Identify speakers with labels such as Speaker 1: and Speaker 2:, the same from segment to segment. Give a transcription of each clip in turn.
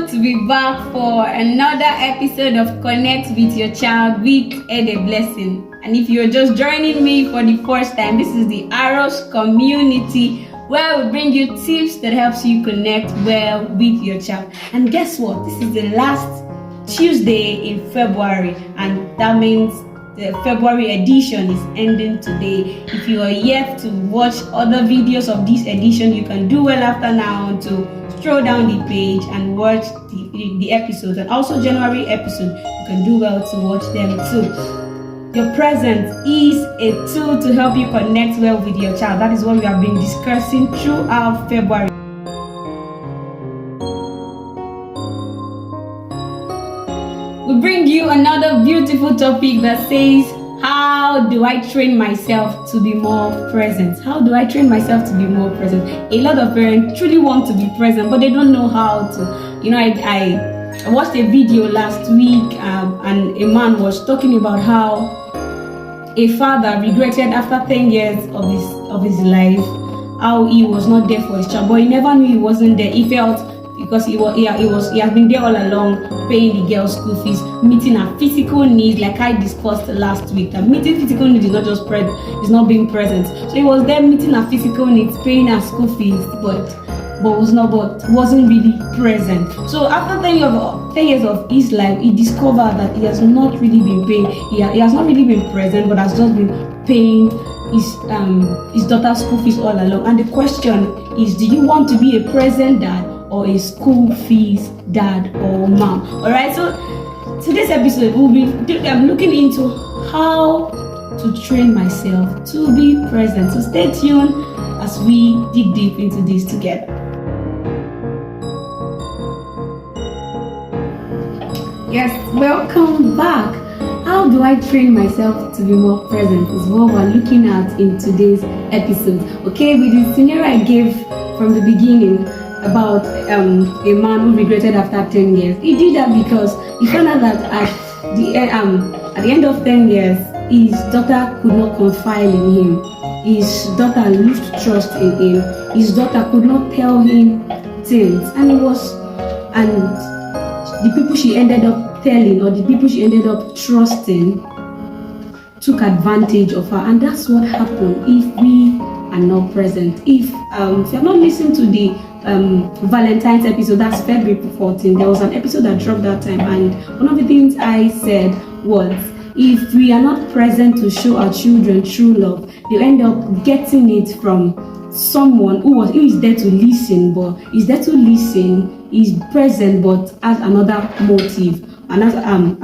Speaker 1: good to be back for another episode of Connect with Your Child with A Blessing. And if you're just joining me for the first time, this is the Aros community where we bring you tips that helps you connect well with your child. And guess what? This is the last Tuesday in February, and that means the February edition is ending today. If you are yet to watch other videos of this edition, you can do well after now to scroll down the page and watch the episodes, and also January episode, you can do well to watch them too. Your presence is a tool to help you connect well with your child. That is what we have been discussing throughout February. We bring you another beautiful topic that says, how do I train myself to be more present? How do I train myself to be more present? A lot of parents truly want to be present, but they don't know how to. I watched a video last week and a man was talking about how a father regretted after 10 years of his life how he was not there for his child, but he never knew he wasn't there. He felt because he has been there all along, paying the girl's school fees, meeting her physical needs, like I discussed last week. That meeting physical needs is not just is not being present. So he was there meeting her physical needs, paying her school fees, but wasn't really present. So after 10 years of his life, he discovered that he has not really been paying. He has not really been present, but has just been paying his daughter's school fees all along. And the question is, do you want to be a present dad or a school fees dad or mom? Alright, so today's episode I'm looking into how to train myself to be present. So stay tuned as we dig deep into this together. Yes, welcome back. How do I train myself to be more present is what we're looking at in today's episode. Okay, with the scenario I gave from the beginning about a man who regretted after 10 years. He did that because he found out that at the end of 10 years, his daughter could not confide in him. His daughter lost trust in him. His daughter could not tell him things, and the people she ended up telling, or the people she ended up trusting, took advantage of her. And that's what happened if we are not present. If you have not listened to the Valentine's episode, that's February 14, there was an episode that dropped that time, and one of the things I said was, if we are not present to show our children true love, they end up getting it from someone who is there to listen, but is there to listen, is present, but as another motive, and as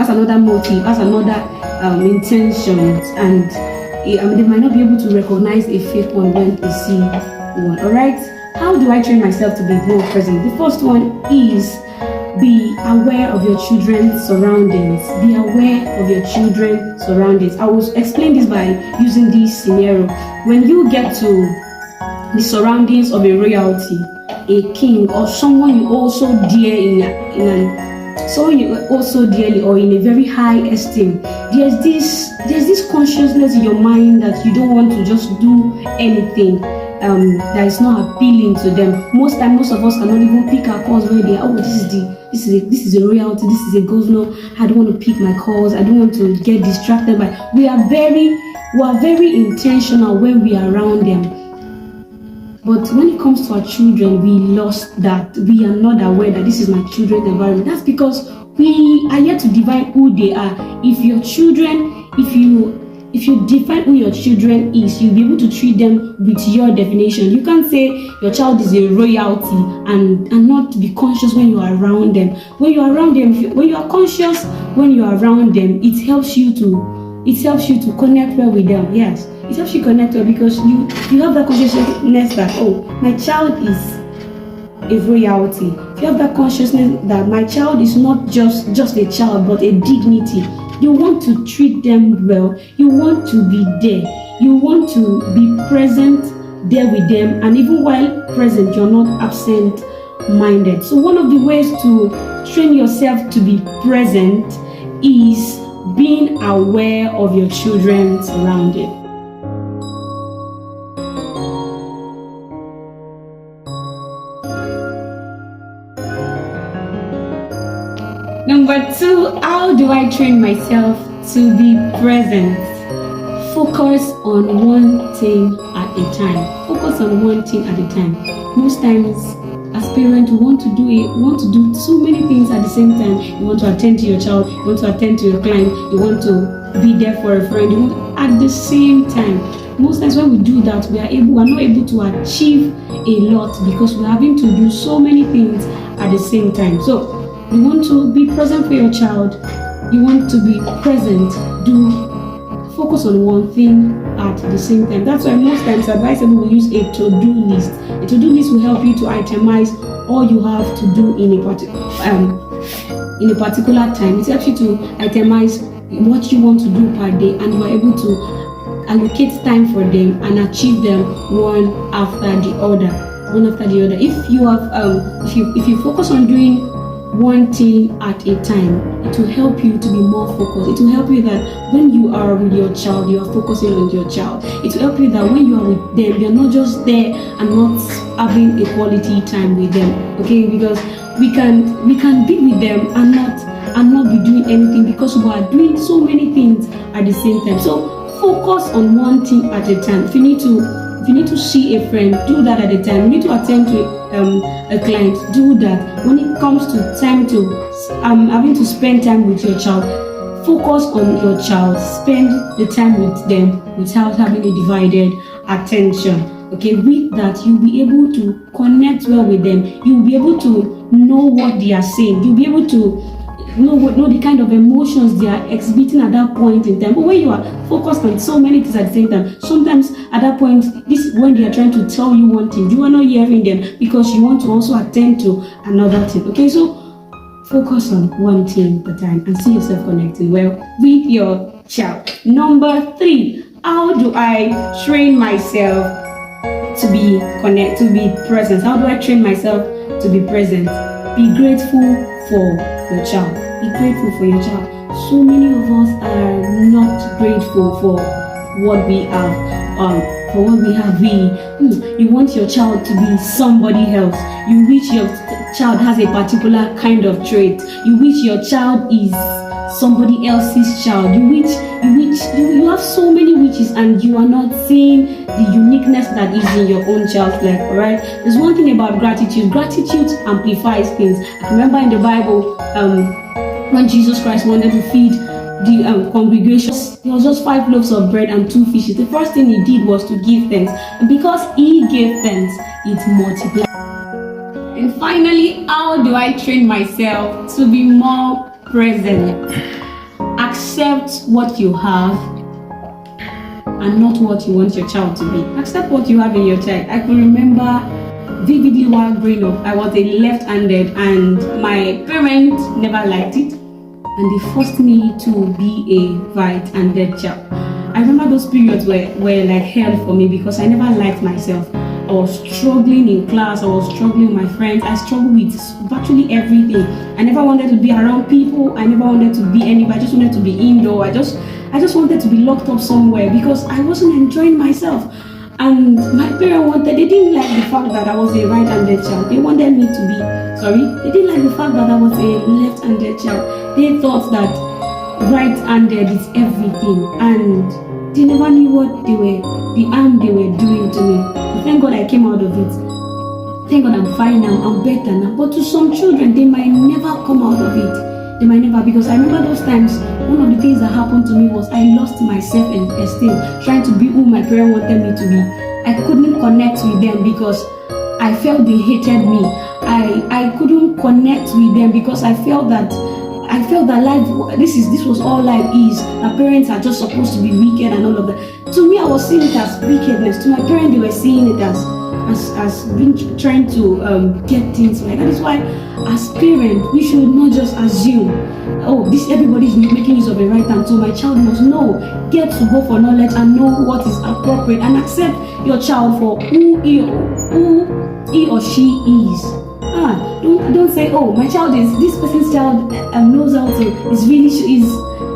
Speaker 1: another intentions, and they might not be able to recognize a fake one when they see one. All right, how do I train myself to be more present? The first one is, be aware of your children's surroundings. Be aware of your children's surroundings. I will explain this by using this scenario. When you get to the surroundings of a royalty, a king, or someone you also dear someone you also dearly or in a very high esteem, there's this consciousness in your mind that you don't want to just do anything that is not appealing to them. Most of us cannot even pick our calls where they are. This is a royalty, this is a governor. I don't want to pick my calls. I don't want to get distracted by. We are very intentional when we are around them. But when it comes to our children, we lost that. We are not aware that this is my children's environment. That's because we are yet to define who they are. If you define who your children is, you'll be able to treat them with your definition. You can't say your child is a royalty and not be conscious when you are around them. When you are around them, when you are conscious when you are around them, it helps you to connect well with them. Yes, it helps you connect well because you have that consciousness that, oh, my child is a royalty. If you have that consciousness that my child is not just a child but a dignity, you want to treat them well. You want to be there. You want to be present there with them, and even while present, you're not absent-minded. So one of the ways to train yourself to be present is being aware of your children's surroundings. I train myself to be present? Focus on one thing at a time. Focus on one thing at a time. Most times, as parents, we want to do so many things at the same time. You want to attend to your child, you want to attend to your client, you want to be there for a friend, you want at the same time. Most times when we do that, we are not able to achieve a lot because we're having to do so many things at the same time. So you want to be present for your child, you want to be present, focus on one thing at the same time. That's why most times advisable we use a to-do list. A to-do list will help you to itemize all you have to do in a particular time. It helps you to itemize what you want to do per day, and you are able to allocate time for them and achieve them one after the other. If you have if you focus on doing one thing at a time, it will help you to be more focused. It will help you that when you are with your child, you are focusing on your child. It will help you that when you are with them, you're not just there and not having a quality time with them. Okay, because we can be with them and not be doing anything because we are doing so many things at the same time. So focus on one thing at a time. If you need to see a friend, do that at a time. You need to attend to a client, do that. When it comes to time to having to spend time with your child, focus on your child. Spend the time with them without having a divided attention. Okay, with that, you'll be able to connect well with them. You'll be able to know what they are saying. You'll be able to know the kind of emotions they are exhibiting at that point in time. But when you are focused on so many things at the same time, sometimes at that point, this is when they are trying to tell you one thing, you are not hearing them because you want to also attend to another thing. Okay, so focus on one thing at a time and see yourself connecting well with your child. Number 3, how do I train myself to be present? How do I train myself to be present? Be grateful for your child. Be grateful for your child. So many of us are not grateful for what we have. You want your child to be somebody else. You wish your child has a particular kind of trait. You wish your child is somebody else's child. You have so many wishes and you are not seeing the uniqueness that is in your own child's life. Alright? There's one thing about gratitude. Gratitude amplifies things. I remember in the Bible, when Jesus Christ wanted to feed the congregation, there was just 5 loaves of bread and 2 fishes. The first thing he did was to give thanks. And because he gave thanks, it multiplied. And finally, how do I train myself to be more present? Accept what you have and not what you want your child to be. Accept what you have in your child. I can remember vividly while growing up, I was a left-handed and my parents never liked it, and they forced me to be a right-handed child. I remember those periods were like hell for me because I never liked myself. I was struggling in class, I was struggling with my friends, I struggled with virtually everything. I never wanted to be around people, I never wanted to be anybody, I just wanted to be indoor. I just wanted to be locked up somewhere because I wasn't enjoying myself. And my parents they didn't like the fact that I was a right-handed child. They wanted me to be, they didn't like the fact that I was a left-handed child. They thought that right-handed is everything, and they never knew what the harm they were doing to me. But thank God I came out of it. Thank God I'm fine now, I'm better now. But to some children, they might never come out of it. They might never, because I remember those times, one of the things that happened to me was I lost my self-esteem, trying to be who my parents wanted me to be. I couldn't connect with them because I felt they hated me. I couldn't connect with them because I felt that life, this was all life is. My parents are just supposed to be wicked and all of that. To me, I was seeing it as wickedness. To my parents, they were seeing it as being trying to get things right. That is why, as parents, we should not just assume, everybody is making use of a right hand, so my child must know. Get to go for knowledge and know what is appropriate, and accept your child for who he or she is. Don't say, my child is this person's child knows how to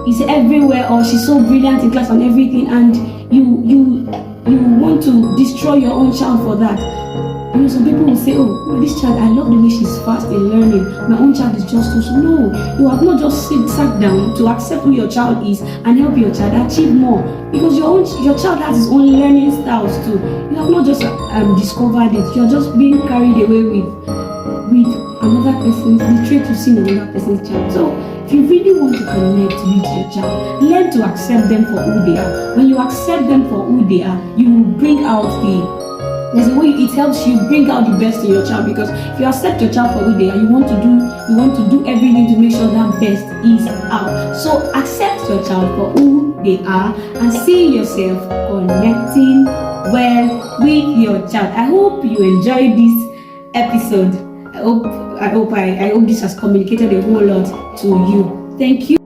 Speaker 1: is everywhere, or she's so brilliant in class and everything, and you want to destroy your own child for that. Some people will say, oh, this child, I love the way she's fast in learning. My own child is just too slow. No, you have not just sat down to accept who your child is and help your child achieve more. Because your child has his own learning styles too. You have not just discovered it. You're just being carried away with another person's, the trait you see in another person's child. So if you really want to connect with your child, learn to accept them for who they are. When you accept them for who they are, you will bring out there's a way it helps you bring out the best in your child, because if you accept your child for who they are, you want to do everything to make sure that best is out. So accept your child for who they are and see yourself connecting well with your child. I hope you enjoyed this episode. I hope this has communicated a whole lot to you. Thank you.